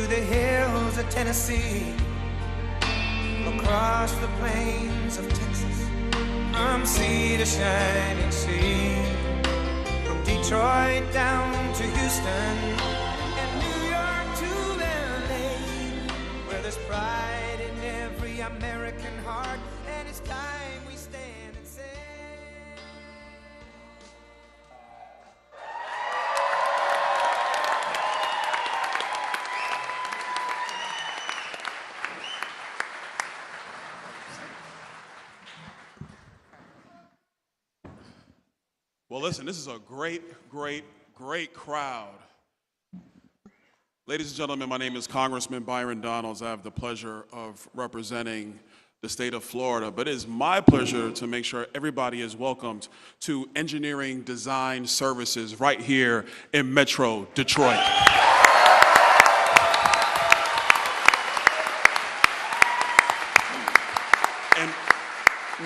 the hills of Tennessee, across the plains of Texas, from sea to shining sea, from Detroit down to Houston, and New York to LA, where there's pride in every American heart, and it's time we stand and say. Well, listen, this is a great crowd. Ladies and gentlemen, my name is Congressman Byron Donalds. I have the pleasure of representing the state of Florida, but it is my pleasure to make sure everybody is welcomed to Engineering Design Services right here in Metro Detroit. And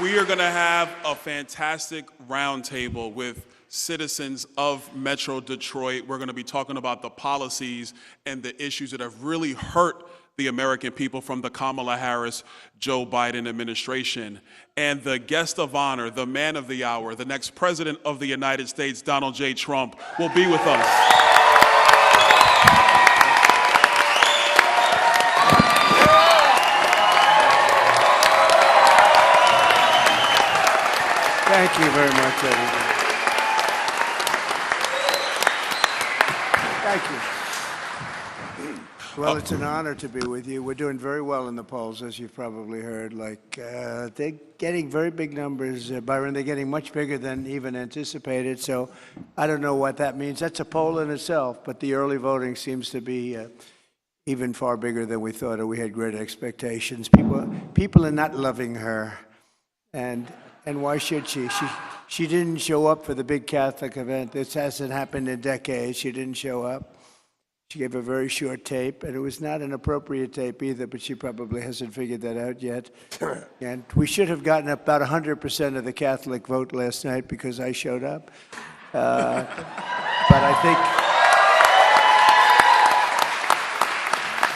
we are going to have a fantastic roundtable with citizens of Metro Detroit. We're going to be talking about the policies and the issues that have really hurt the American people from the Kamala Harris, Joe Biden administration. And the guest of honor, the man of the hour, the next president of the United States, Donald J. Trump, will be with us. Thank you very much, everybody. Thank you. Well, it's an honor to be with you. We're doing very well in the polls, as you've probably heard. They're getting very big numbers, Byron. They're getting much bigger than even anticipated. So I don't know what that means. That's a poll in itself, but the early voting seems to be even far bigger than we thought, or we had great expectations. People are not loving her, and why should she? She didn't show up for the big Catholic event. This hasn't happened in decades. She didn't show up. She gave a very short tape, and it was not an appropriate tape either, but she probably hasn't figured that out yet. And we should have gotten about 100% of the Catholic vote last night because I showed up. But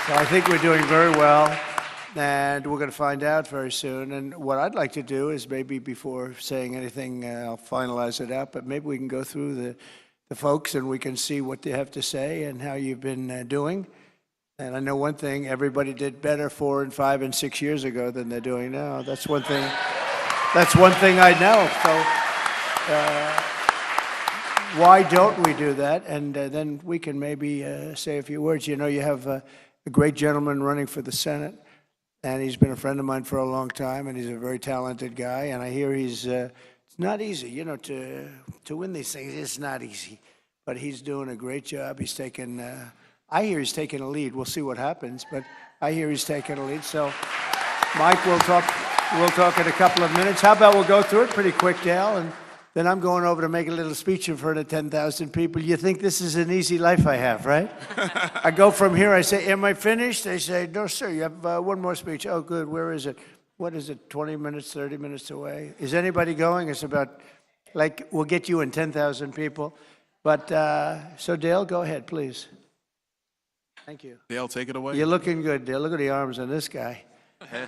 I think we're doing very well. And we're going to find out very soon. And what I'd like to do is maybe before saying anything, I'll finalize it out, but maybe we can go through the folks and we can see what they have to say and how you've been doing. And I know one thing, everybody did better 4 and 5 and 6 years ago than they're doing now. That's one thing I know. So why don't we do that? And then we can maybe say a few words. You know, you have a great gentleman running for the Senate. And he's been a friend of mine for a long time, and he's a very talented guy. And I hear it's not easy, you know, to win these things. It's not easy, but he's doing a great job. He's taken, I hear he's taking a lead. We'll see what happens, but I hear he's taking a lead. So, Mike, we'll talk in a couple of minutes. How about we'll go through it pretty quick, Dale, and then I'm going over to make a little speech in front of 10,000 people. You think this is an easy life I have, right? I go from here, I say, am I finished? They say, no, sir, you have one more speech. Oh, good, where is it? What is it, 20 minutes, 30 minutes away? Is anybody going? It's about, we'll get you in 10,000 people. But, so Dale, go ahead, please. Thank you. Dale, take it away. You're looking good, Dale. Look at the arms on this guy.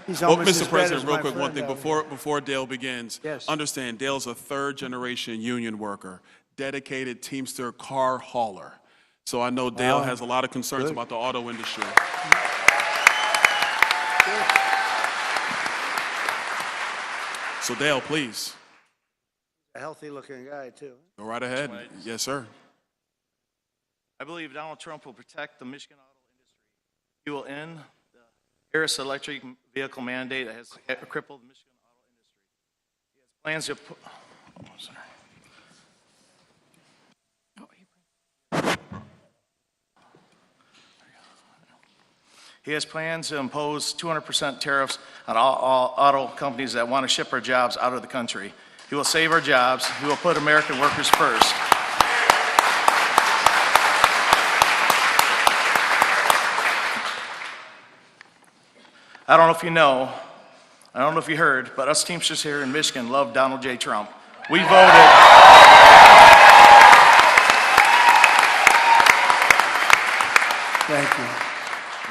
He's well, almost Mr. President, real quick, one thing before Dale begins. Yes. Understand, Dale's a third-generation union worker, dedicated Teamster car hauler. So I know Dale has a lot of concerns about the auto industry. So Dale, please. A healthy-looking guy, too. Go right ahead. Yes, sir. I believe Donald Trump will protect the Michigan auto industry. He will end the Harris electric vehicle mandate that has crippled the Michigan auto industry. He has plans to put, He has plans to impose 200% tariffs on all auto companies that want to ship our jobs out of the country. He will save our jobs. He will put American workers first. I don't know if you know, I don't know if you heard, but us Teamsters here in Michigan love Donald J. Trump. We voted. Thank you.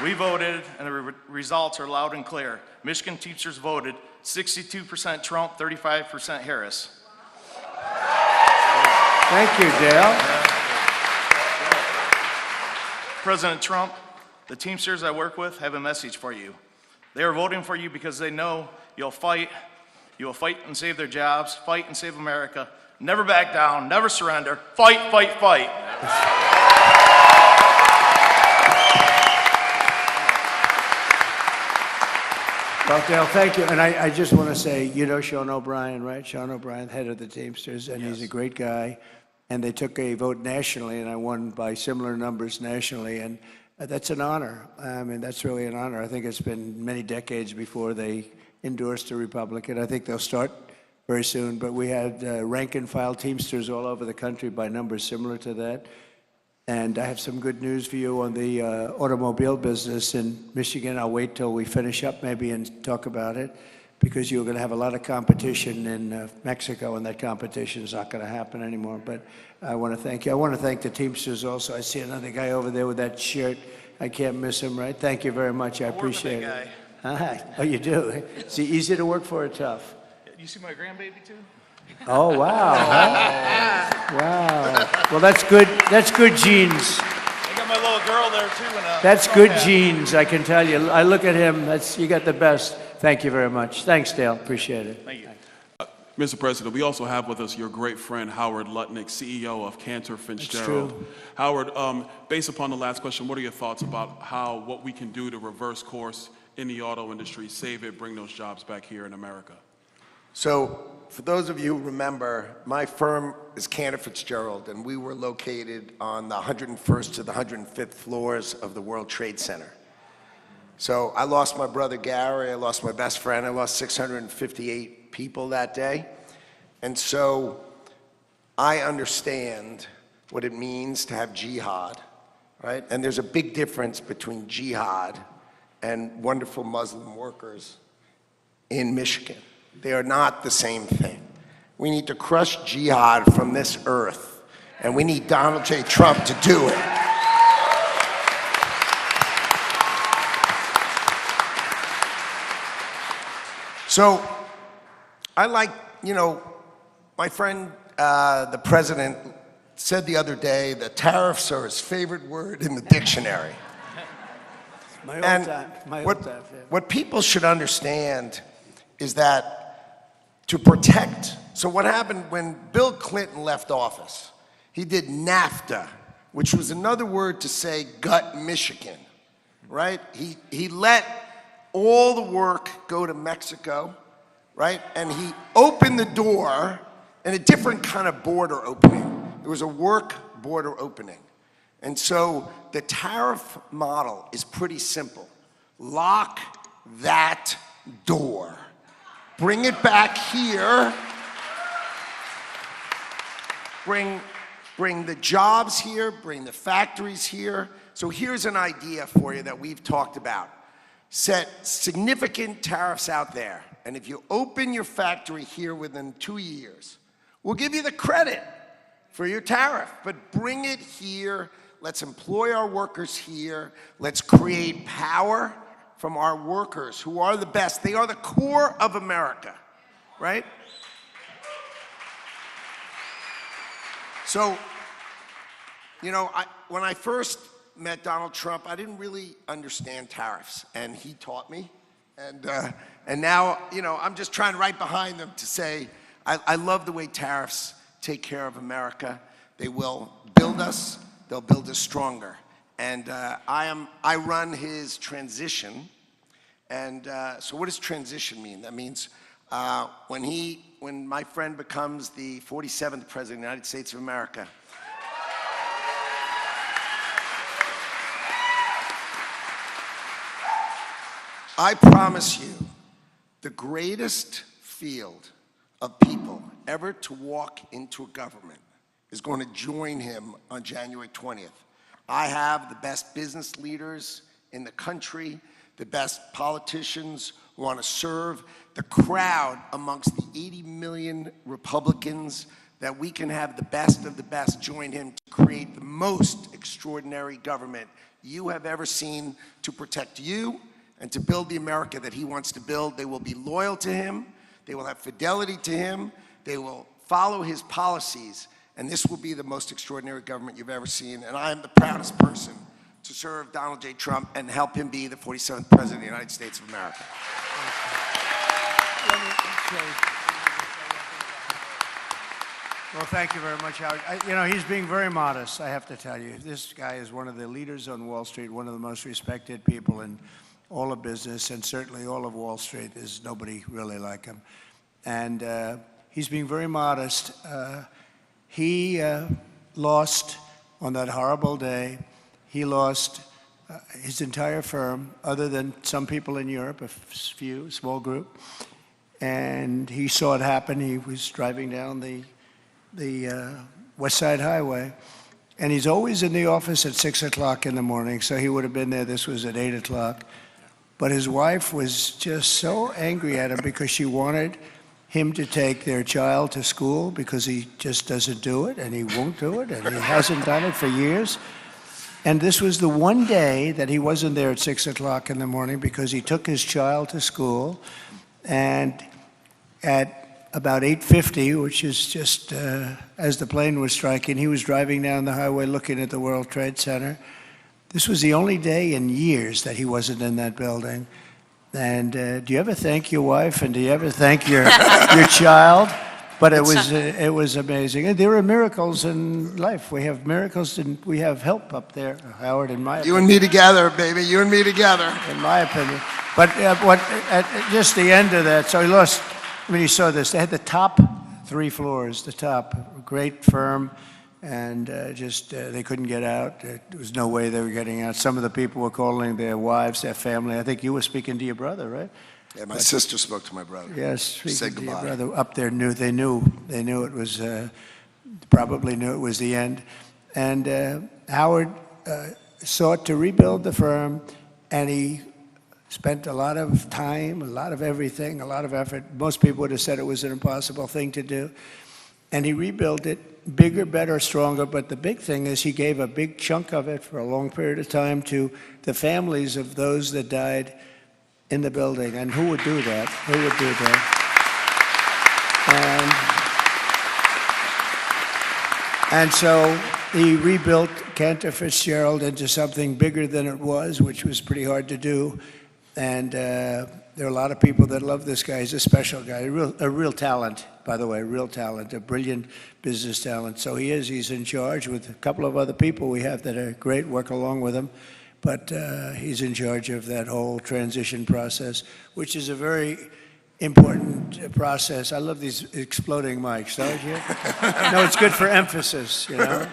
We voted, and the results are loud and clear. Michigan teachers voted 62% Trump, 35% Harris. Thank you, Dale. President Trump, the Teamsters I work with have a message for you. They are voting for you because they know you'll fight and save their jobs, fight and save America. Never back down, never surrender. Fight, fight, fight. Well, Dale, thank you. And I just want to say, you know Sean O'Brien, right? Sean O'Brien, head of the Teamsters, and he's a great guy. And they took a vote nationally, and I won by similar numbers nationally. And that's an honor. I mean, that's really an honor. I think it's been many decades before they endorsed a Republican. I think they'll start very soon. But we had rank-and-file Teamsters all over the country by numbers similar to that. And I have some good news for you on the automobile business in Michigan. I'll wait till we finish up maybe and talk about it, because you're going to have a lot of competition in Mexico, and that competition is not going to happen anymore. But I want to thank you. I want to thank the Teamsters also. I see another guy over there with that shirt. I can't miss him, right? Thank you very much. I appreciate it. Hi. Oh, you do? Is he easy to work for or tough? You see my grandbaby too? Oh, wow. Huh? Wow. Well, that's good. That's good genes. I got my little girl there too. That's good genes, I can tell you. I look at him. You got the best. Thank you very much. Thanks, Dale. Appreciate it. Thank you. Mr. President, we also have with us your great friend, Howard Lutnick, CEO of Cantor Fitzgerald. That's true. Howard, based upon the last question, what are your thoughts about what we can do to reverse course in the auto industry, save it, bring those jobs back here in America? So, for those of you who remember, my firm is Cantor Fitzgerald, and we were located on the 101st to the 105th floors of the World Trade Center. So I lost my brother Gary, I lost my best friend, I lost 658 people that day. And so I understand what it means to have jihad, right? And there's a big difference between jihad and wonderful Muslim workers in Michigan. They are not the same thing. We need to crush jihad from this earth, and we need Donald J. Trump to do it. So, I like, my friend, the president, said the other day that tariffs are his favorite word in the dictionary. My old time. What people should understand is that to protect, so what happened when Bill Clinton left office, he did NAFTA, which was another word to say gut Michigan, right? He let all the work go to Mexico, right? And he opened the door in a different kind of border opening. There was a work border opening. And so the tariff model is pretty simple. Lock that door. Bring it back here. Bring the jobs here, bring the factories here. So here's an idea for you that we've talked about. Set significant tariffs out there, and if you open your factory here within 2 years, we'll give you the credit for your tariff, but bring it here. Let's employ our workers here. Let's create power from our workers, who are the best. They are the core of America, right? So, when I first met Donald Trump, I didn't really understand tariffs, and he taught me. And now, I'm just trying right behind them to say, I love the way tariffs take care of America. They will build us. They'll build us stronger. And I run his transition. And so what does transition mean? That means when my friend becomes the 47th President of the United States of America, I promise you, the greatest field of people ever to walk into a government is going to join him on January 20th. I have the best business leaders in the country, the best politicians who want to serve, the crowd amongst the 80 million Republicans, that we can have the best of the best join him to create the most extraordinary government you have ever seen to protect you and to build the America that he wants to build. They will be loyal to him. They will have fidelity to him. They will follow his policies. And this will be the most extraordinary government you've ever seen. And I am the proudest person to serve Donald J. Trump and help him be the 47th President of the United States of America. Well, thank you very much, Howard. You know, he's being very modest, I have to tell you. This guy is one of the leaders on Wall Street, one of the most respected people in all of business, and certainly all of Wall Street. There's nobody really like him. And he's being very modest. He lost on that horrible day. He lost his entire firm, other than some people in Europe, a few, small group. And he saw it happen. He was driving down the West Side Highway, and he's always in the office at 6 o'clock in the morning, so he would have been there. This was at 8 o'clock. But his wife was just so angry at him because she wanted him to take their child to school because he just doesn't do it, and he won't do it, and he hasn't done it for years. And this was the one day that he wasn't there at 6 o'clock in the morning because he took his child to school, and at about 8:50, which is just as the plane was striking, he was driving down the highway looking at the World Trade Center. This was the only day in years that he wasn't in that building. And do you ever thank your wife, and do you ever thank your child? But it was amazing. And there are miracles in life. We have miracles, and we have help up there, Howard, in my opinion. You and me together, baby. You and me together. In my opinion. But at just the end of that, so he lost. I mean, you saw this. They had the top 3 floors, the top, great firm, and they couldn't get out. There was no way they were getting out. Some of the people were calling their wives, their family. I think you were speaking to your brother, right? Yeah, my sister spoke to my brother. Yes, speaking to your brother. Up there, they knew it was, probably knew it was the end. And Howard sought to rebuild the firm, and he spent a lot of time, a lot of everything, a lot of effort. Most people would have said it was an impossible thing to do. And he rebuilt it bigger, better, stronger. But the big thing is he gave a big chunk of it for a long period of time to the families of those that died in the building. And who would do that? Who would do that? And so he rebuilt Cantor Fitzgerald into something bigger than it was, which was pretty hard to do. And there are a lot of people that love this guy. He's a special guy, a real talent, by the way, real talent, a brilliant business talent. So he's in charge with a couple of other people we have that are great, work along with him. But he's in charge of that whole transition process, which is a very important process. I love these exploding mics, don't you? No, it's good for emphasis, you know?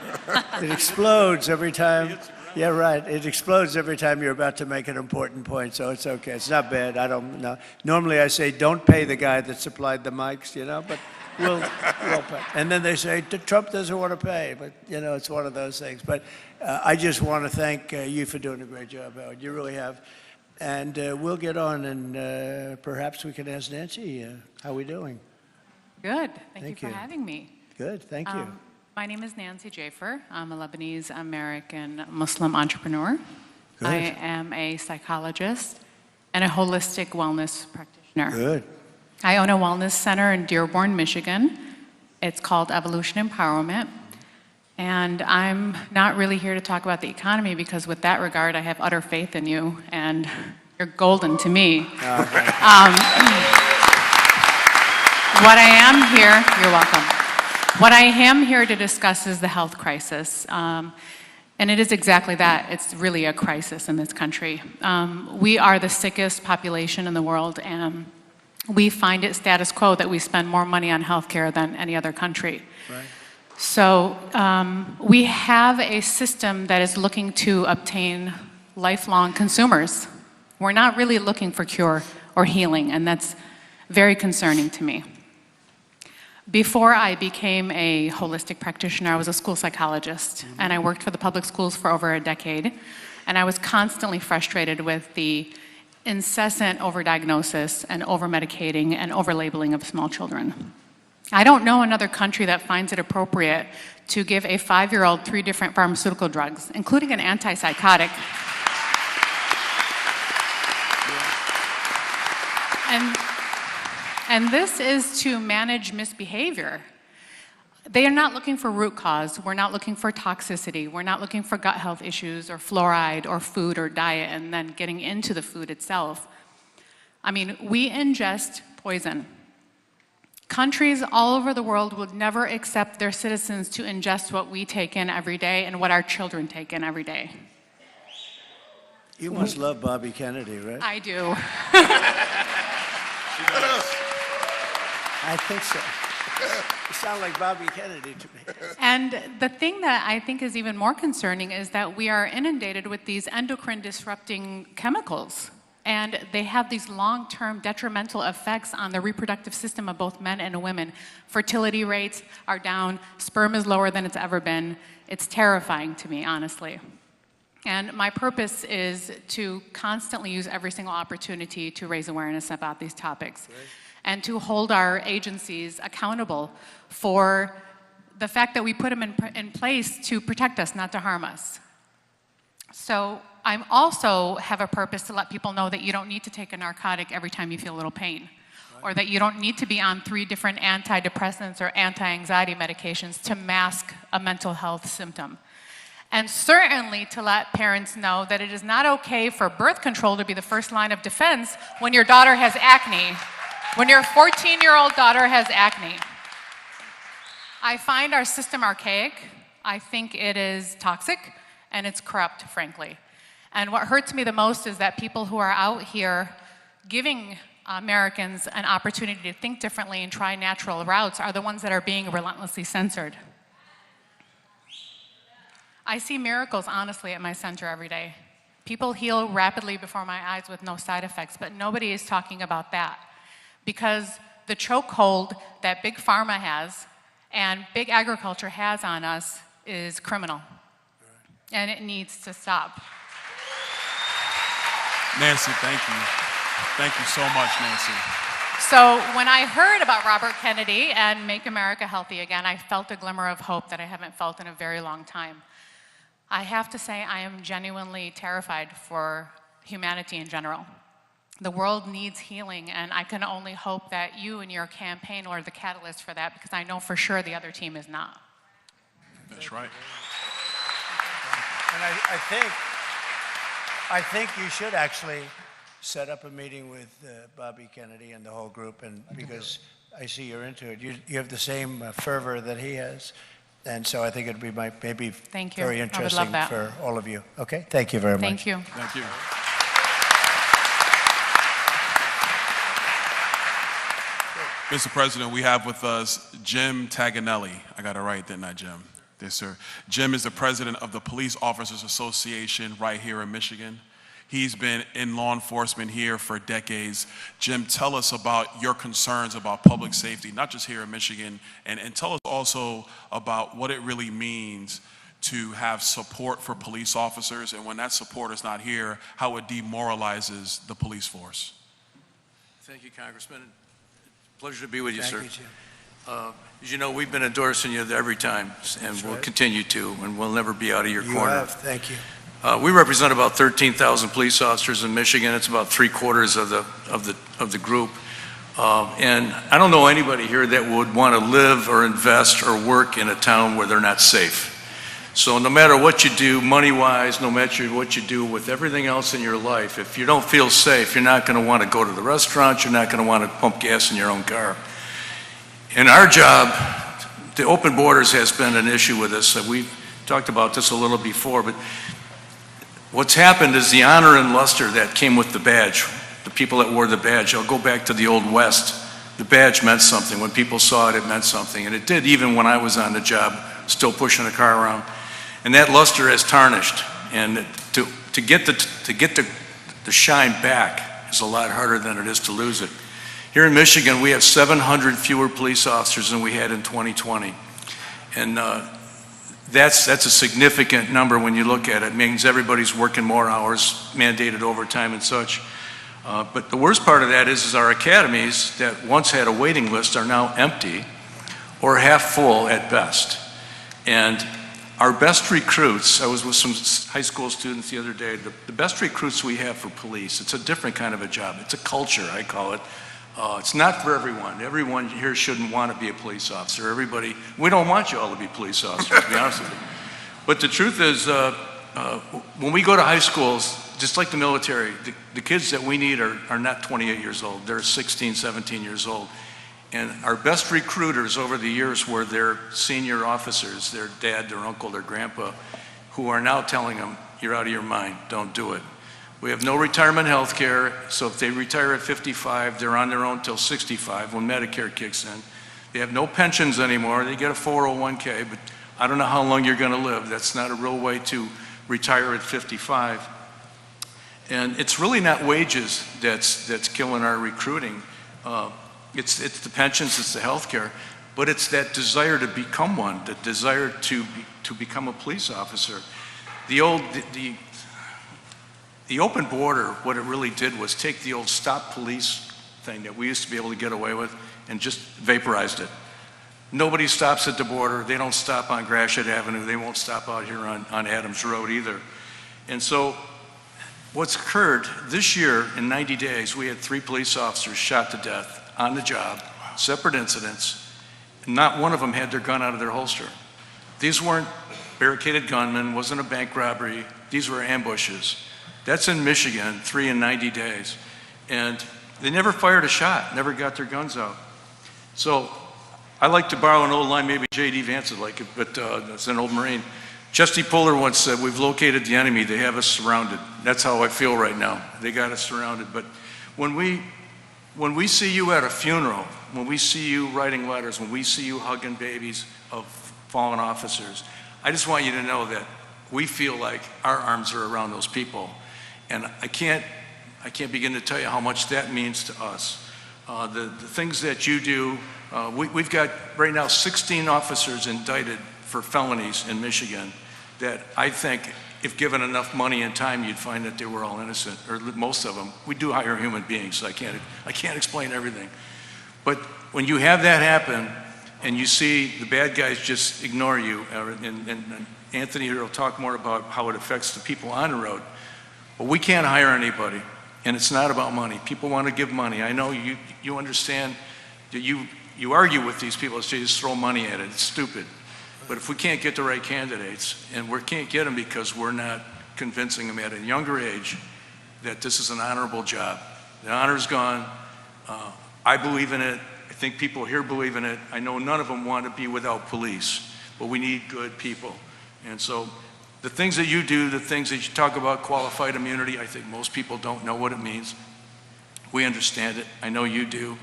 It explodes every time. Yeah, right. It explodes every time you're about to make an important point, so it's okay. It's not bad. I don't know. Normally I say, don't pay the guy that supplied the mics, you know, but we'll pay. And then they say, Trump doesn't want to pay, but, you know, it's one of those things. But I just want to thank you for doing a great job, Howard. You really have. And we'll get on, and perhaps we can ask Nancy, how are we doing? Good. Thank Thank you you. for having me. Good, thank you. My name is Nancy Jaffer. I'm a Lebanese-American Muslim entrepreneur. Good. I am a psychologist and a holistic wellness practitioner. Good. I own a wellness center in Dearborn, Michigan. It's called Evolution Empowerment. And I'm not really here to talk about the economy because with that regard, I have utter faith in you, and you're golden to me. What I am here, you're welcome. What I am here to discuss is the health crisis. And it is exactly that. It's really a crisis in this country. We are the sickest population in the world, and we find it status quo that we spend more money on healthcare than any other country. Right. So we have a system that is looking to obtain lifelong consumers. We're not really looking for cure or healing, and that's very concerning to me. Before I became a holistic practitioner, I was a school psychologist, and I worked for the public schools for over a decade, and I was constantly frustrated with the incessant overdiagnosis and overmedicating and overlabeling of small children. I don't know another country that finds it appropriate to give a 5-year-old 3 different pharmaceutical drugs, including an antipsychotic. And this is to manage misbehavior. They are not looking for root cause. We're not looking for toxicity. We're not looking for gut health issues or fluoride or food or diet and then getting into the food itself. I mean, we ingest poison. Countries all over the world would never accept their citizens to ingest what we take in every day and what our children take in every day. You must love Bobby Kennedy, right? I do. I think so. You sound like Bobby Kennedy to me. And the thing that I think is even more concerning is that we are inundated with these endocrine disrupting chemicals. And they have these long-term detrimental effects on the reproductive system of both men and women. Fertility rates are down, sperm is lower than it's ever been. It's terrifying to me, honestly. And my purpose is to constantly use every single opportunity to raise awareness about these topics. Right. And to hold our agencies accountable for the fact that we put them in place to protect us, not to harm us. So I also have a purpose to let people know that you don't need to take a narcotic every time you feel a little pain, or that you don't need to be on 3 different antidepressants or anti-anxiety medications to mask a mental health symptom. And certainly to let parents know that it is not okay for birth control to be the first line of defense when your daughter has acne, when your 14-year-old daughter has acne. I find our system archaic. I think it is toxic, and it's corrupt, frankly. And what hurts me the most is that people who are out here giving Americans an opportunity to think differently and try natural routes are the ones that are being relentlessly censored. I see miracles, honestly, at my center every day. People heal rapidly before my eyes with no side effects, but nobody is talking about that. Because the chokehold that Big Pharma has and big agriculture has on us is criminal. And it needs to stop. Nancy, thank you. Thank you so much, Nancy. So when I heard about Robert Kennedy and Make America Healthy Again, I felt a glimmer of hope that I haven't felt in a very long time. I have to say I am genuinely terrified for humanity in general. The world needs healing, and I can only hope that you and your campaign are the catalyst for that, because I know for sure the other team is not. That's right. And I think you should actually set up a meeting with Bobby Kennedy and the whole group, and because I see you're into it. You have the same fervor that he has, and so I think it'd be maybe very interesting for all of you. Okay, thank you very much. Thank you. Thank you. Mr. President, we have with us Jim Taganelli. I got it right, didn't I, Jim? Yes, sir. Jim is the president of the Police Officers Association right here in Michigan. He's been in law enforcement here for decades. Jim, tell us about your concerns about public safety, not just here in Michigan, and tell us also about what it really means to have support for police officers, and when that support is not here, how it demoralizes the police force. Thank you, Congressman. Pleasure to be with you, sir. Thank you, Jim. As you know, we've been endorsing you every time, and we'll continue to, and we'll never be out of your corner. You have. Thank you. We represent about 13,000 police officers in Michigan. It's about 3/4 of the group. And I don't know anybody here that would want to live or invest or work in a town where they're not safe. So no matter what you do, money-wise, no matter what you do with everything else in your life, if you don't feel safe, you're not going to want to go to the restaurant, you're not going to want to pump gas in your own car. In our job, the open borders has been an issue with us. We talked about this a little before, but what's happened is the honor and luster that came with the badge, the people that wore the badge. I'll go back to the Old West. The badge meant something. When people saw it, it meant something. And it did even when I was on the job, still pushing a car around. And that luster has tarnished. And to get the shine back is a lot harder than it is to lose it. Here in Michigan, we have 700 fewer police officers than we had in 2020. And that's a significant number when you look at it. It means everybody's working more hours, mandated overtime and such. But the worst part of that is our academies that once had a waiting list are now empty. or half full at best. And our best recruits, I was with some high school students the other day, the best recruits we have for police, it's a different kind of a job. It's a culture, I call it. It's not for everyone. Everyone here shouldn't want to be a police officer. Everybody, we don't want you all to be police officers, to be honest with you. But the truth is, when we go to high schools, just like the military, the kids that we need are not 28 years old. They're 16, 17 years old. And our best recruiters over the years were their senior officers, their dad, their uncle, their grandpa, who are now telling them, you're out of your mind, don't do it. We have no retirement health care, so if they retire at 55, they're on their own till 65 when Medicare kicks in. They have no pensions anymore. They get a 401k, but I don't know how long you're going to live. That's not a real way to retire at 55. And it's really not wages that's killing our recruiting. It's the pensions, it's the health care, but it's that desire to become one, the desire to become a police officer. The open border, what it really did was take the old stop police thing that we used to be able to get away with and just vaporized it. Nobody stops at the border. They don't stop on Gratiot Avenue. They won't stop out here on Adams Road either. And so what's occurred this year in 90 days, we had 3 police officers shot to death on the job, separate incidents. Not one of them had their gun out of their holster. These weren't barricaded gunmen, wasn't a bank robbery. These were ambushes. That's in Michigan, 3 in 90 days. And they never fired a shot, never got their guns out. So I like to borrow an old line, maybe J.D. Vance would like it, but it's an old Marine. Chesty Puller once said, we've located the enemy, they have us surrounded. That's how I feel right now. They got us surrounded. But when we see you at a funeral, when we see you writing letters, when we see you hugging babies of fallen officers, I just want you to know that we feel like our arms are around those people. And I can't begin to tell you how much that means to us. The things that you do, we've got right now 16 officers indicted for felonies in Michigan that I think if given enough money and time, you'd find that they were all innocent, or most of them. We do hire human beings, so I can't explain everything. But when you have that happen, and you see the bad guys just ignore you, and Anthony here will talk more about how it affects the people on the road, but we can't hire anybody, and it's not about money. People want to give money. I know you understand that you argue with these people, so you just throw money at it. It's stupid. But if we can't get the right candidates, and we can't get them because we're not convincing them at a younger age that this is an honorable job. The honor's gone. I believe in it. I think people here believe in it. I know none of them want to be without police, but we need good people. And so the things that you do, the things that you talk about, qualified immunity, I think most people don't know what it means. We understand it. I know you do.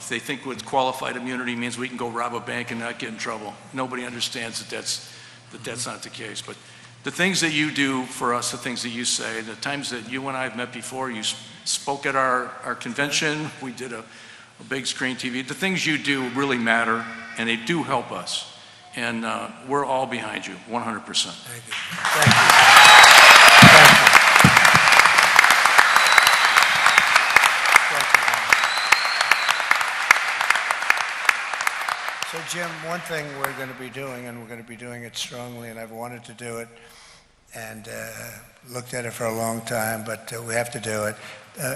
They think with qualified immunity means we can go rob a bank and not get in trouble. Nobody understands that that's not the case. But the things that you do for us, the things that you say, the times that you and I have met before, you spoke at our convention, we did a big screen TV. The things you do really matter, and they do help us. And we're all behind you, 100%. Thank you. Thank you. Thank you. So Jim, one thing we're going to be doing, and we're going to be doing it strongly, and I've wanted to do it and looked at it for a long time, but we have to do it.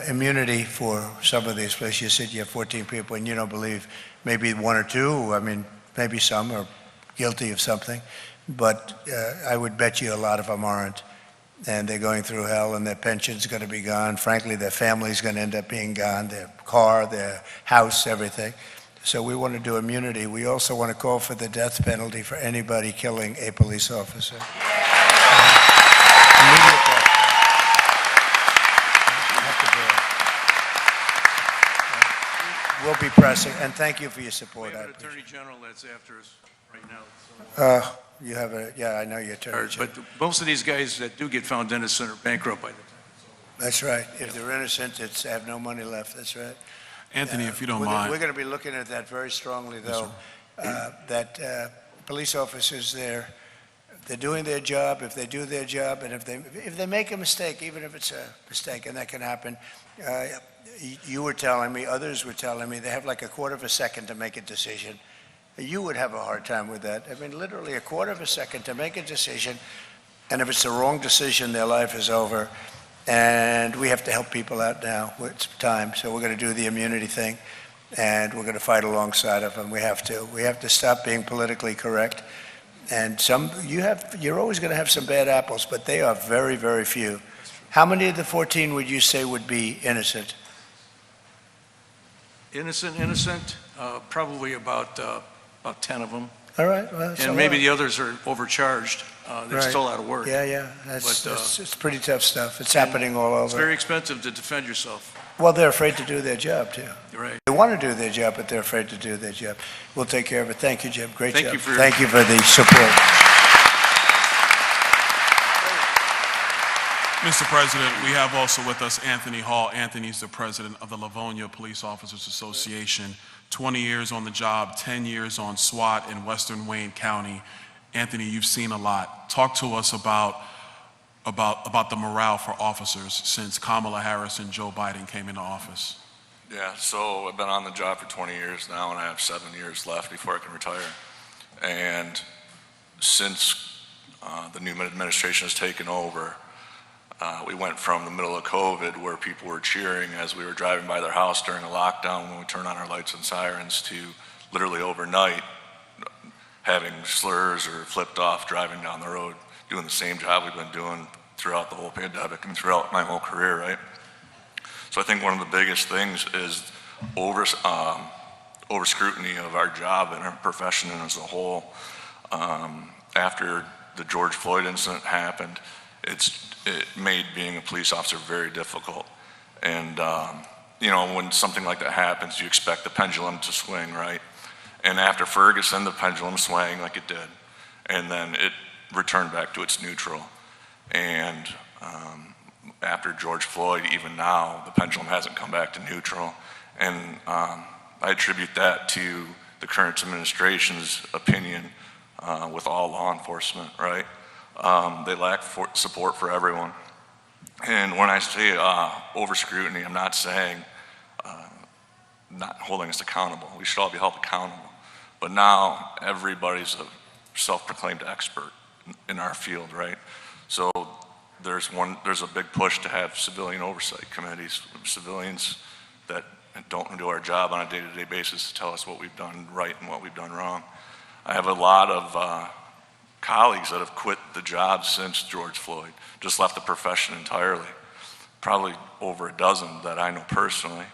Immunity for some of these places. You said you have 14 people and you don't believe maybe 1 or 2, I mean, maybe some are guilty of something, but I would bet you a lot of them aren't. And they're going through hell, and their pension's going to be gone. Frankly, their family's going to end up being gone, their car, their house, everything. So we want to do immunity. We also want to call for the death penalty for anybody killing a police officer. Immediate death. You have to do it. We'll be pressing, and thank you for your support. We have an Attorney General that's after us right now. So. You have yeah, I know your Attorney General. But most of these guys that do get found innocent are bankrupt by the time. That's right. If they're innocent, they have no money left. That's right. Anthony, if you don't mind. We're going to be looking at that very strongly, though, that police officers, they're doing their job. If they do their job, and if they make a mistake, even if it's a mistake, and that can happen, you were telling me, others were telling me, they have like a quarter of a second to make a decision. You would have a hard time with that. I mean, literally a quarter of a second to make a decision, and if it's the wrong decision, their life is over. And we have to help people out now. It's time, so we're going to do the immunity thing, and we're going to fight alongside of them. We have to. We have to stop being politically correct. And you're always going to have some bad apples, but they are very, very few. How many of the 14 would you say would be innocent? Innocent, probably about 10 of them. All right. Well, And maybe the others are overcharged. They're still out of work. Yeah. It's pretty tough stuff. It's happening all over. It's very expensive to defend yourself. Well, they're afraid to do their job, too. Right. They want to do their job, but they're afraid to do their job. We'll take care of it. Thank you, Jim. Great job. Thank you for the support. Mr. President, we have also with us Anthony Hall. Anthony's the president of the Livonia Police Officers Association. 20 years on the job, 10 years on SWAT in Western Wayne County. Anthony, you've seen a lot. Talk to us about the morale for officers since Kamala Harris and Joe Biden came into office. Yeah, so I've been on the job for 20 years now, and I have 7 years left before I can retire. And since the new administration has taken over, we went from the middle of COVID, where people were cheering as we were driving by their house during a lockdown when we turned on our lights and sirens, to literally overnight having slurs or flipped off driving down the road, doing the same job we've been doing throughout the whole pandemic and throughout my whole career, right? So I think one of the biggest things is over scrutiny of our job and our profession as a whole. After the George Floyd incident happened, it made being a police officer very difficult. And when something like that happens, you expect the pendulum to swing, right? And after Ferguson, the pendulum swang like it did, and then it returned back to its neutral. And after George Floyd, even now, the pendulum hasn't come back to neutral. And I attribute that to the current administration's opinion with all law enforcement, right? They lack support for everyone. And when I say over scrutiny, I'm not saying not holding us accountable. We should all be held accountable. But now everybody's a self-proclaimed expert in our field, right? So there's a big push to have civilian oversight committees, civilians that don't do our job on a day-to-day basis to tell us what we've done right and what we've done wrong. I have a lot of colleagues that have quit the job since George Floyd, just left the profession entirely. Probably over a dozen that I know personally.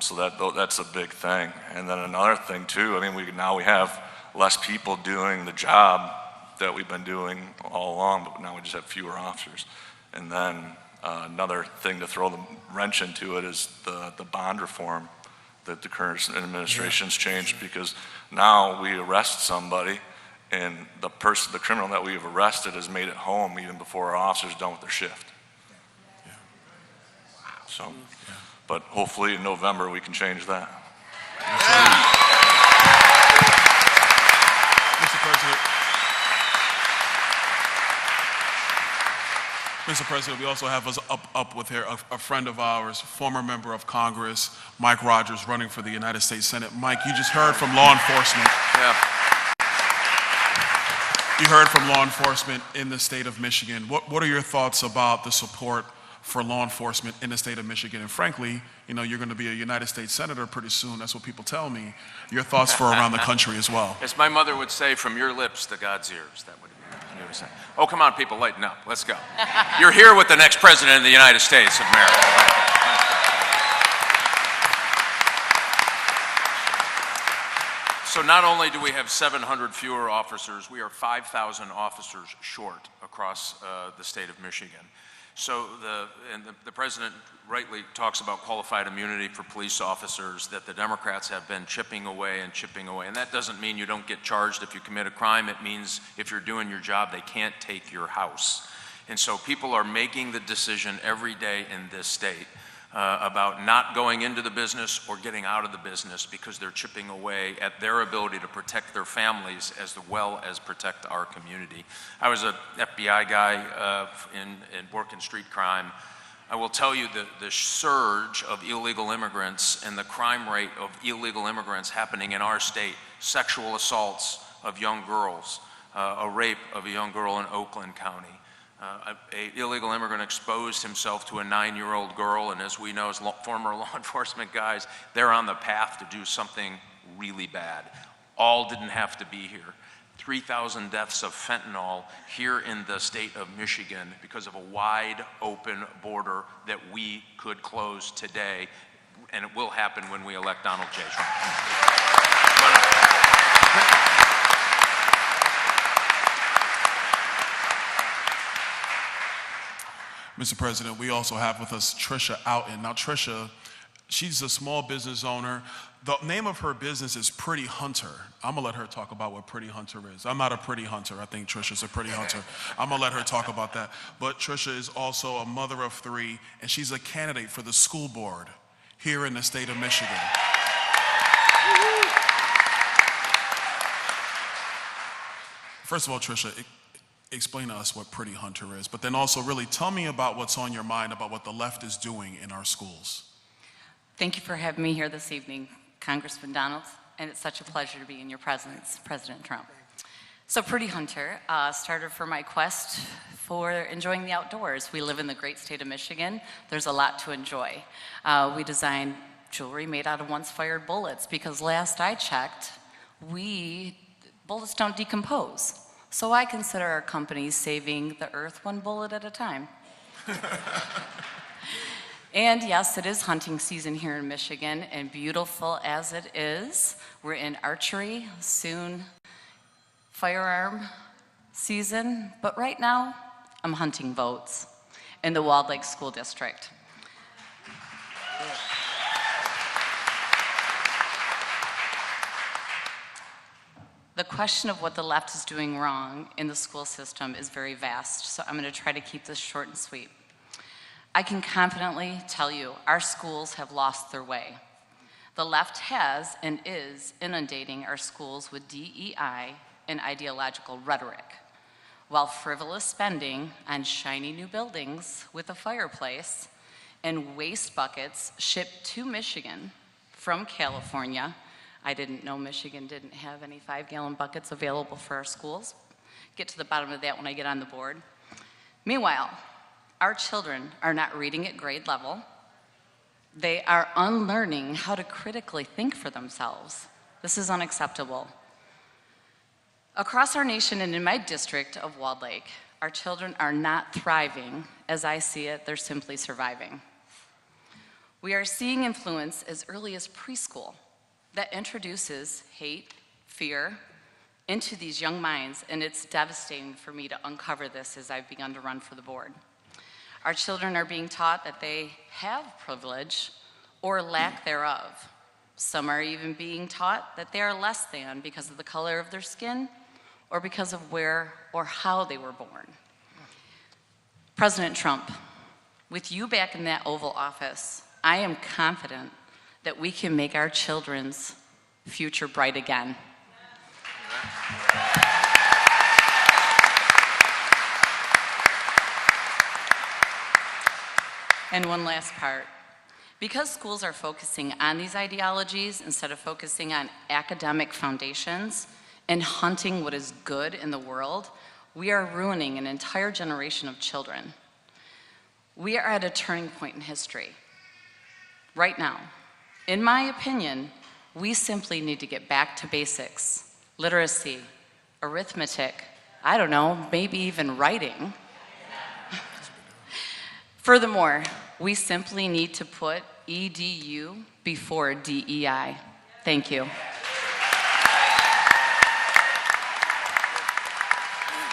So that's a big thing. And then another thing too, I mean, we have less people doing the job that we've been doing all along, but now we just have fewer officers. And then another thing to throw the wrench into it is the bond reform that the current administration's changed, because now we arrest somebody and the criminal that we've arrested has made it home even before our officer's done with their shift. Yeah. So, but hopefully in November we can change that. Mr. President, we also have us up with here a friend of ours, former member of Congress, Mike Rogers, running for the United States Senate. Mike, you just heard from law enforcement. Yeah. You heard from law enforcement in the state of Michigan. What are your thoughts about the support for law enforcement in the state of Michigan? And frankly, you're going to be a United States Senator pretty soon. That's what people tell me. Your thoughts for around the country as well. As my mother would say, from your lips to God's ears. That would be what you would say. Oh, come on, people, lighten up. Let's go. You're here with the next president of the United States of America. So not only do we have 700 fewer officers, we are 5,000 officers short across the state of Michigan. So the president rightly talks about qualified immunity for police officers, that the Democrats have been chipping away. And that doesn't mean you don't get charged if you commit a crime. It means if you're doing your job, they can't take your house. And so people are making the decision every day in this state about not going into the business or getting out of the business because they're chipping away at their ability to protect their families as well as protect our community. I was an FBI guy and work in street crime I will tell you that the surge of illegal immigrants and the crime rate of illegal immigrants happening in our state, sexual assaults of young girls, a rape of a young girl in Oakland County, an illegal immigrant exposed himself to a 9-year-old girl, and as we know as former law enforcement guys, they're on the path to do something really bad. All didn't have to be here. 3,000 deaths of fentanyl here in the state of Michigan because of a wide open border that we could close today, and it will happen when we elect Donald J. Trump. Mr. President, we also have with us Tricia Outen. Now, Tricia, she's a small business owner. The name of her business is Pretty Hunter. I'm gonna let her talk about what Pretty Hunter is. I'm not a pretty hunter. I think Tricia's a pretty hunter. I'm gonna let her talk about that. But Tricia is also a mother of 3, and she's a candidate for the school board here in the state of Michigan. First of all, Tricia, explain to us what Pretty Hunter is, but then also really tell me about what's on your mind about what the left is doing in our schools. Thank you for having me here this evening, Congressman Donald, and it's such a pleasure to be in your presence, President Trump. So Pretty Hunter started for my quest for enjoying the outdoors. We live in the great state of Michigan. There's a lot to enjoy. We design jewelry made out of once-fired bullets because last I checked, bullets don't decompose. So I consider our company saving the earth one bullet at a time. And yes, it is hunting season here in Michigan, and beautiful as it is, we're in archery, soon firearm season, but right now, I'm hunting votes in the Walled Lake School District. The question of what the left is doing wrong in the school system is very vast, so I'm going to try to keep this short and sweet. I can confidently tell you our schools have lost their way. The left has and is inundating our schools with DEI and ideological rhetoric, while frivolous spending on shiny new buildings with a fireplace and waste buckets shipped to Michigan from California. I didn't know Michigan didn't have any 5-gallon buckets available for our schools. Get to the bottom of that when I get on the board. Meanwhile, our children are not reading at grade level. They are unlearning how to critically think for themselves. This is unacceptable. Across our nation and in my district of Walled Lake, our children are not thriving. As I see it, they're simply surviving. We are seeing influence as early as preschool that introduces hate, fear, into these young minds, and it's devastating for me to uncover this as I've begun to run for the board. Our children are being taught that they have privilege or lack thereof. Some are even being taught that they are less than because of the color of their skin or because of where or how they were born. President Trump, with you back in that Oval Office, I am confident that we can make our children's future bright again. And one last part. Because schools are focusing on these ideologies instead of focusing on academic foundations and hunting what is good in the world, we are ruining an entire generation of children. We are at a turning point in history. Right now, in my opinion, we simply need to get back to basics. Literacy, arithmetic, I don't know, maybe even writing. Furthermore, we simply need to put EDU before DEI. Thank you.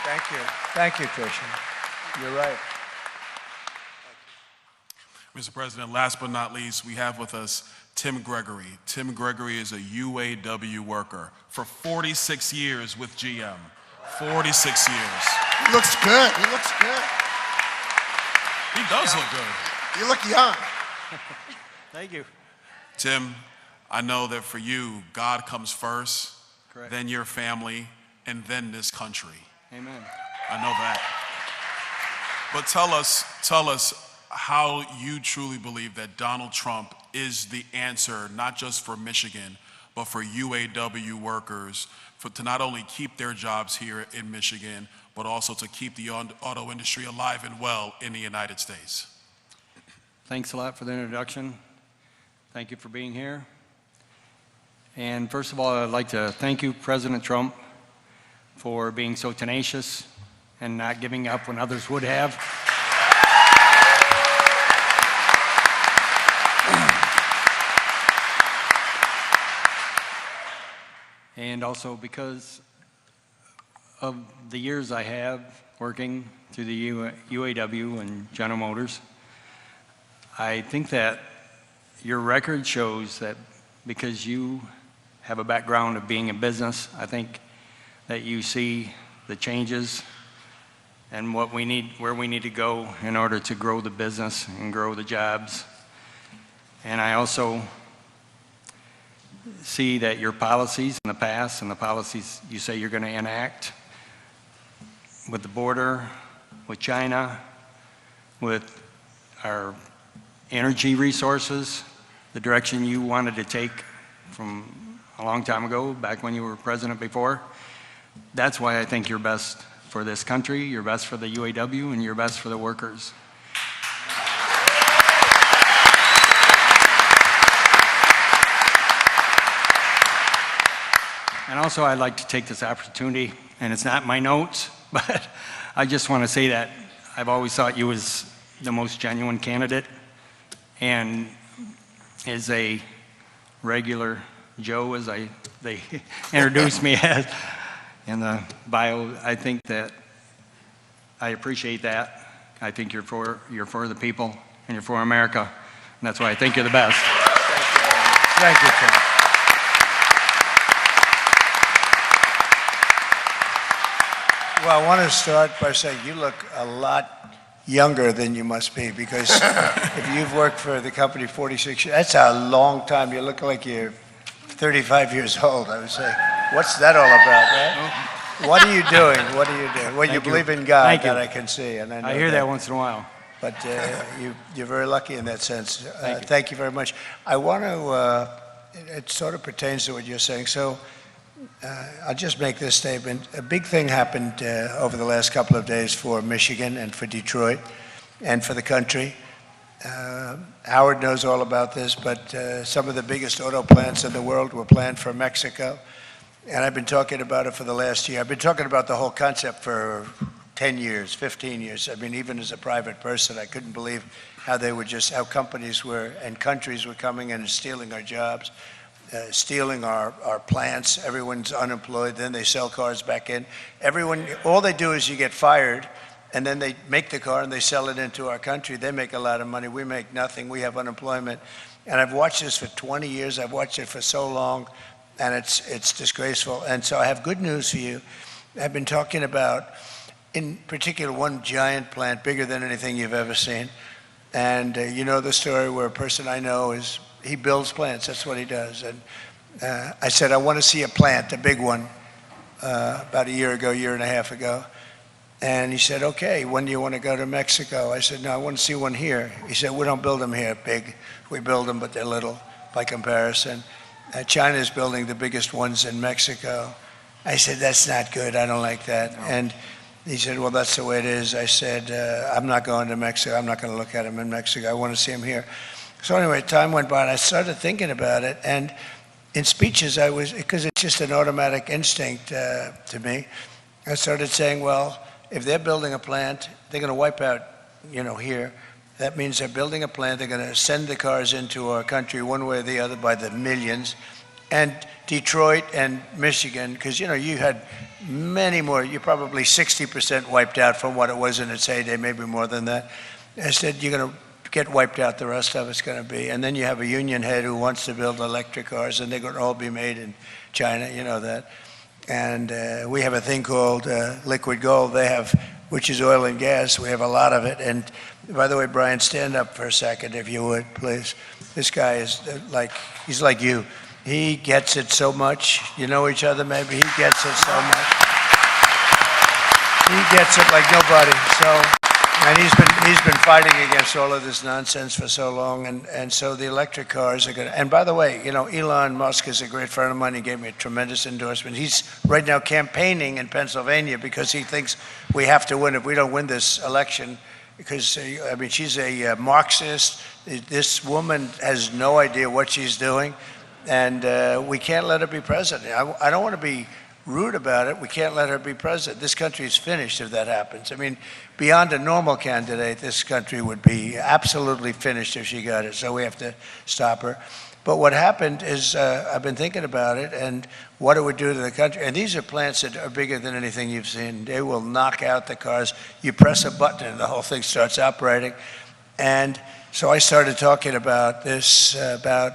Thank you. Thank you, Tricia. You're right. Mr. President, last but not least, we have with us Tim Gregory. Tim Gregory is a UAW worker for 46 years with GM. 46 years. He looks good. He looks good. He does look good. You look young. Thank you. Tim, I know that for you, God comes first, Correct. then your family, and then this country. Amen. I know that. But tell us, how you truly believe that Donald Trump is the answer, not just for Michigan, but for UAW workers, to not only keep their jobs here in Michigan, but also to keep the auto industry alive and well in the United States. Thanks a lot for the introduction. Thank you for being here. And first of all, I'd like to thank you, President Trump, for being so tenacious and not giving up when others would have. And also because of the years I have working through the UAW and General Motors, I think that your record shows that because you have a background of being in business, I think that you see the changes and what we need, where we need to go in order to grow the business and grow the jobs. And I also see that your policies in the past and the policies you say you're going to enact with the border, with China, with our energy resources, the direction you wanted to take from a long time ago, back when you were president before. That's why I think you're best for this country, you're best for the UAW, and you're best for the workers. And also, I'd like to take this opportunity, and it's not my notes, but I just want to say that I've always thought you was the most genuine candidate, and as a regular Joe, as they introduced me as in the bio, I think that I appreciate that. I think you're for the people, and you're for America, and that's why I think you're the best. Thank you, Tim. Well, I want to start by saying you look a lot younger than you must be, because if you've worked for the company 46 years, that's a long time. You look like you're 35 years old. I would say, what's that all about, right? What are you doing? What are you doing? Well, you believe in God, that I can see. And I hear that once in a while. But you're very lucky in that sense. Thank you very much. I want to, it sort of pertains to what you're saying. So I'll just make this statement. A big thing happened over the last couple of days for Michigan and for Detroit and for the country. Howard knows all about this, but some of the biggest auto plants in the world were planned for Mexico. And I've been talking about it for the last year. I've been talking about the whole concept for 10 years, 15 years. I mean, even as a private person, I couldn't believe how they were just, how companies were and countries were coming in and stealing our jobs, stealing our plants. Everyone's unemployed, then they sell cars back in. Everyone, all they do is you get fired, and then they make the car and they sell it into our country. They make a lot of money. We make nothing. We have unemployment. And I've watched this for 20 years. I've watched it for so long, and it's disgraceful. And so I have good news for you. I've been talking about, in particular, one giant plant, bigger than anything you've ever seen. And you know the story where a person I know is, he builds plants. That's what he does. And I said, I want to see a plant, a big one, about a year and a half ago. And he said, okay, when do you want to go to Mexico? I said, no, I want to see one here. He said, we don't build them here big. We build them, but they're little by comparison. China is building the biggest ones in Mexico. I said, that's not good. I don't like that. No. And he said, well, that's the way it is. I said, I'm not going to Mexico. I'm not going to look at them in Mexico. I want to see them here. So anyway, time went by, and I started thinking about it. And in speeches, I was, because it's just an automatic instinct to me, I started saying, well, if they're building a plant, they're going to wipe out, here. That means they're building a plant. They're going to send the cars into our country one way or the other by the millions. And Detroit and Michigan, because, you had many more, you're probably 60% wiped out from what it was in its heyday, maybe more than that. I said, you're going to get wiped out, the rest of it's going to be. And then you have a union head who wants to build electric cars, and they're going to all be made in China, you know that. And we have a thing called liquid gold. They have, which is oil and gas. We have a lot of it. And by the way, Brian, stand up for a second, if you would, please. This guy is he's like you. He gets it so much. You know each other, maybe. He gets it so much. He gets it like nobody. So And he's been fighting against all of this nonsense for so long, and so the electric cars are going to, and by the way, you know, Elon Musk is a great friend of mine. He gave me a tremendous endorsement. He's right now campaigning in Pennsylvania because he thinks we have to win if we don't win this election, because, I mean, she's a Marxist. This woman has no idea what she's doing, and we can't let her be president. I don't want to be rude about it. We can't let her be president. This country is finished if that happens. I mean, beyond a normal candidate, this country would be absolutely finished if she got it, so we have to stop her. But what happened is, I've been thinking about it and what it would do to the country. And these are plants that are bigger than anything you've seen. They will knock out the cars. You press a button and the whole thing starts operating. And so I started talking about this, about,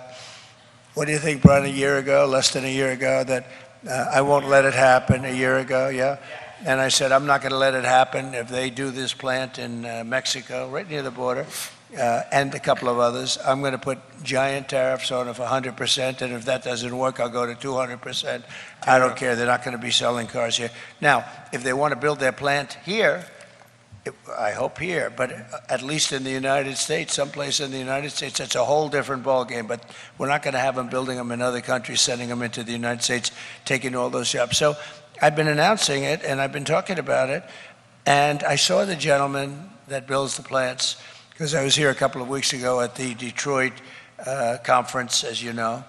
what do you think, Brian, a year ago, less than a year ago, that I won't let it happen, a year ago, yeah? And I said, I'm not going to let it happen if they do this plant in Mexico, right near the border, and a couple of others. I'm going to put giant tariffs on it for 100%, and if that doesn't work, I'll go to 200%. I don't care. They're not going to be selling cars here. Now, if they want to build their plant here, I hope here, but at least in the United States, someplace in the United States, that's a whole different ballgame. But we're not going to have them building them in other countries, sending them into the United States, taking all those jobs. So I've been announcing it, and I've been talking about it, and I saw the gentleman that builds the plants, because I was here a couple of weeks ago at the Detroit conference, as you know,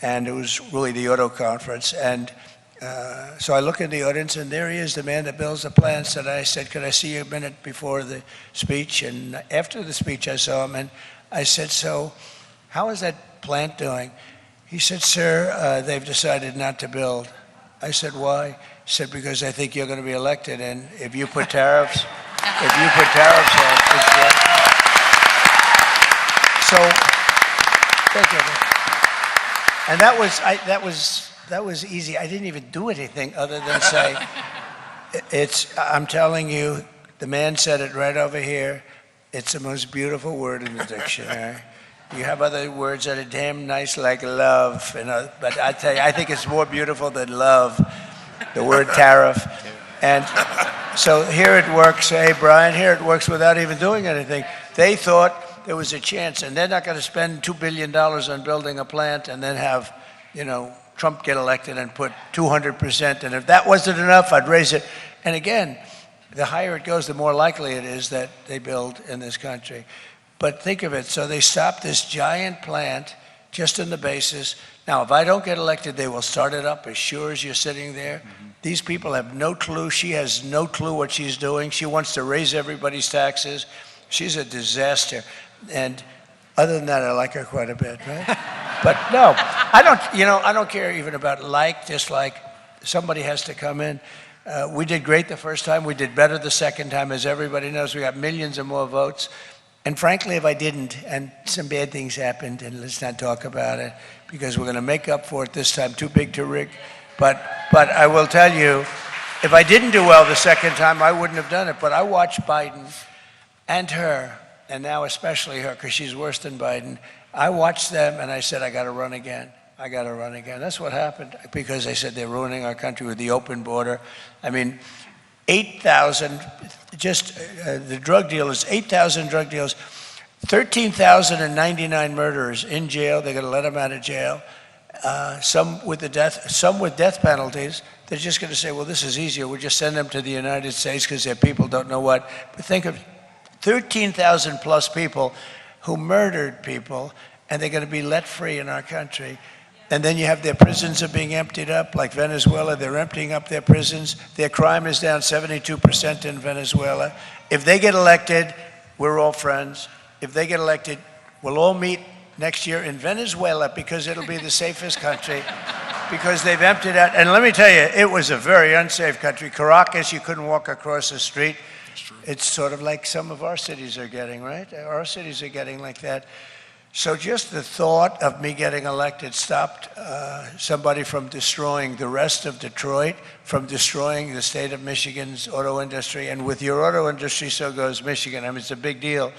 and it was really the auto conference. And so I look in the audience, and there he is, the man that builds the plants. And I said, could I see you a minute before the speech? And after the speech, I saw him, and I said, so how is that plant doing? He said, sir, they've decided not to build. I said, why? He said, because I think you're going to be elected, and if you put tariffs, on, it's good. So, thank you. And that was easy. I didn't even do anything other than say, I'm telling you, the man said it right over here. It's the most beautiful word in the dictionary. You have other words that are damn nice, like love, but I tell you, I think it's more beautiful than love, the word tariff. And so here it works. Hey, Brian, here it works without even doing anything. They thought there was a chance, and they're not going to spend $2 billion on building a plant and then have, Trump get elected and put 200%, and if that wasn't enough, I'd raise it. And again, the higher it goes, the more likely it is that they build in this country. But think of it, so they stopped this giant plant just on the basis. Now, if I don't get elected, they will start it up as sure as you're sitting there. Mm-hmm. These people have no clue. She has no clue what she's doing. She wants to raise everybody's taxes. She's a disaster. And other than that, I like her quite a bit, right? But no, I don't care even about dislike. Somebody has to come in. We did great the first time. We did better the second time. As everybody knows, we got millions of more votes. And frankly, if I didn't, and some bad things happened, and let's not talk about it, because we're going to make up for it this time. Too big to rig. But I will tell you, if I didn't do well the second time, I wouldn't have done it. But I watched Biden and her, and now especially her, because she's worse than Biden. I watched them, and I said, I got to run again. I got to run again. That's what happened, because they said they're ruining our country with the open border. I mean, 8,000, just the drug dealers, 8,000 drug dealers, 13,099 murderers in jail. They're going to let them out of jail. Some with death penalties. They're just going to say, well, this is easier. We'll just send them to the United States because their people don't know what. But think of 13,000 plus people who murdered people, and they're going to be let free in our country. And then you have their prisons are being emptied up, like Venezuela. They're emptying up their prisons. Their crime is down 72% in Venezuela. If they get elected, we're all friends. If they get elected, we'll all meet next year in Venezuela, because it'll be the safest country, because they've emptied out. And let me tell you, it was a very unsafe country. Caracas, you couldn't walk across the street. It's sort of like some of our cities are getting, right? Our cities are getting like that. So just the thought of me getting elected stopped somebody from destroying the rest of Detroit, from destroying the state of Michigan's auto industry. And with your auto industry, so goes Michigan. I mean, it's a big deal.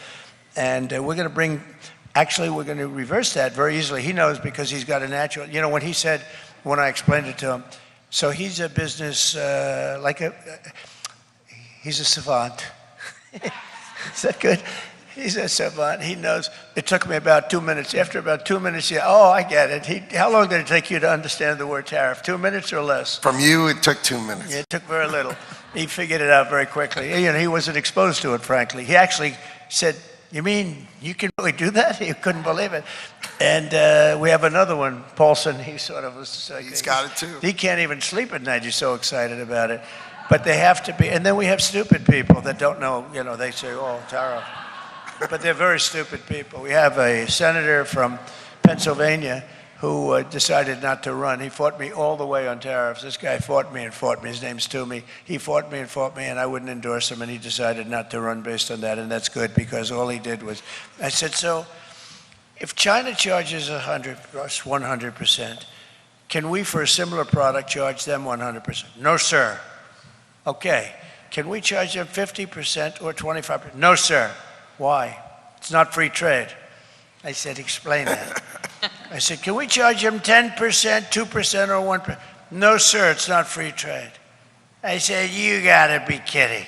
And we're going to reverse that very easily. He knows, because he's got a natural, when I explained it to him, so he's a business, he's a savant. Is that good? He's a savant. He knows. It took me about 2 minutes. After about 2 minutes, oh, I get it. How long did it take you to understand the word tariff? 2 minutes or less? From you, it took 2 minutes. Yeah, it took very little. He figured it out very quickly. He wasn't exposed to it, frankly. He actually said, "You mean you can really do that?" He couldn't believe it. And we have another one, Paulson. He sort of was. He's got it too. He can't even sleep at night. He's so excited about it. But they have to be. And then we have stupid people that don't know. They say, "Oh, tariff," but they're very stupid people. We have a senator from Pennsylvania who decided not to run. He fought me all the way on tariffs. This guy fought me and fought me. His name's Toomey. He fought me, and I wouldn't endorse him, and he decided not to run based on that, and that's good because all he did was, I said, so if China charges 100%, can we, for a similar product, charge them 100%? No, sir. Okay. Can we charge them 50% or 25%? No, sir. Why? It's not free trade. I said, explain that. I said, can we charge them 10%, 2%, or 1%? No, sir, it's not free trade. I said, you gotta be kidding.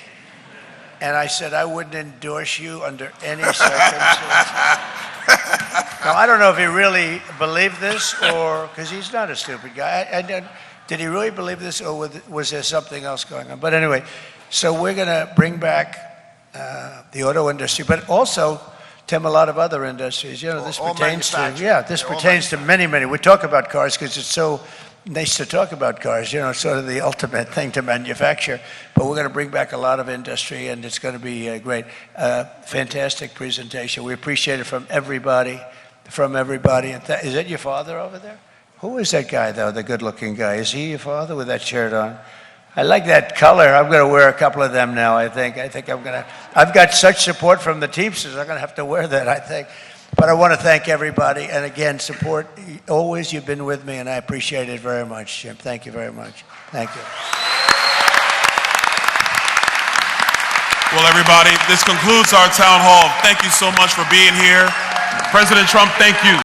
And I said, I wouldn't endorse you under any circumstances. Now, I don't know if he really believed this or, because he's not a stupid guy. Did he really believe this or was there something else going on? But anyway, so we're gonna bring back the auto industry, but also, Tim, a lot of other industries. This pertains to many. We talk about cars because it's so nice to talk about cars. Sort of the ultimate thing to manufacture. But we're going to bring back a lot of industry, and it's going to be great. Fantastic presentation. We appreciate it from everybody. And is that your father over there? Who is that guy, though? The good-looking guy. Is he your father with that shirt on? I like that color. I'm going to wear a couple of them now, I think. I've got such support from the Teamsters, I'm going to have to wear that, I think. But I want to thank everybody. And again, support, always you've been with me, and I appreciate it very much, Jim. Thank you very much. Thank you. Well, everybody, this concludes our town hall. Thank you so much for being here. President Trump, thank you.